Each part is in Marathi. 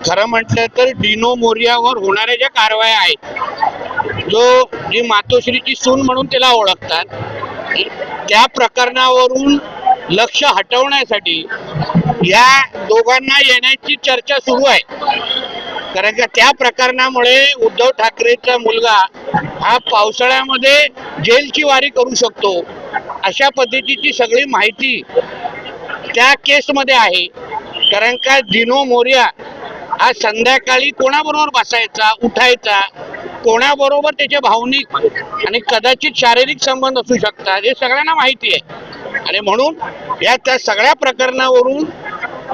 खरं म्हटलं तर डिनो मोरियावर होणाऱ्या ज्या कारवाया आहेत, जी मातोश्रीची सून म्हणून त्याला ओळखतात, त्या प्रकरणावरून लक्ष हटवण्यासाठी या दोघांना येण्याची चर्चा सुरू आहे. कारण का त्या प्रकरणामुळे उद्धव ठाकरेचा मुलगा हा पावसाळ्यामध्ये जेलची वारी करू शकतो, अशा पद्धतीची सगळी माहिती त्या केसमध्ये आहे. कारण का डिनो मोरिया हा संध्याकाळी कोणाबरोबर बसायचा, उठायचा, कोणाबरोबर त्याचे भावनिक आणि कदाचित शारीरिक संबंध असू शकतात, हे सगळ्यांना माहिती आहे. आणि म्हणून त्या सगळ्या प्रकरणावरून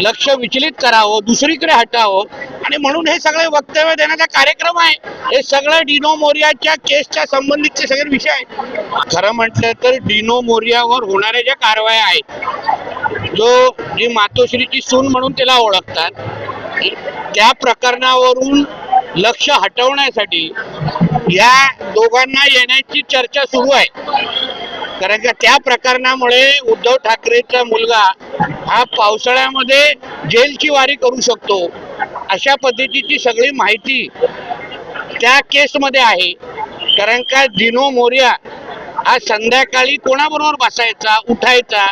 लक्ष विचलित करावं, दुसरीकडे हटावं, आणि म्हणून हे सगळे वक्तव्य देण्याचा कार्यक्रम आहे. हे सगळं डिनो मोरियाच्या केसच्या संबंधितचे सगळे विषय आहेत. खरं म्हटलं तर डिनो मोरियावर होणाऱ्या ज्या कारवाया आहेत, जी मातोश्रीची सून म्हणून त्याला ओळखतात, त्या प्रकरणावरून लक्ष हटवण्यासाठी या दोघांना येण्याची चर्चा सुरू आहे. कारण का त्या प्रकरणामुळे उद्धव ठाकरेचा मुलगा हा पावसाळ्यामध्ये जेलची वारी करू शकतो, अशा पद्धतीची सगळी माहिती त्या केसमध्ये आहे. कारण का डिनो मोरिया हा संध्याकाळी कोणाबरोबर बसायचा, उठायचा,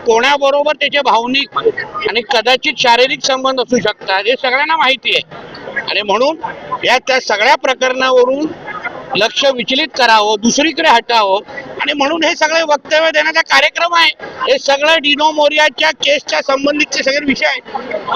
कोणाबरोबर त्याचे भावनिक आणि कदाचित शारीरिक संबंध असू शकतात, हे सगळ्यांना माहिती आहे. आणि म्हणून त्या सगळ्या प्रकरणावरून लक्ष विचलित करावं, दुसरीकडे हटावं, आणि म्हणून हे सगळे वक्तव्य देण्याचा कार्यक्रम आहे. हे सगळं डिनो मोरियाच्या केसच्या संबंधितचे सगळे विषय आहेत.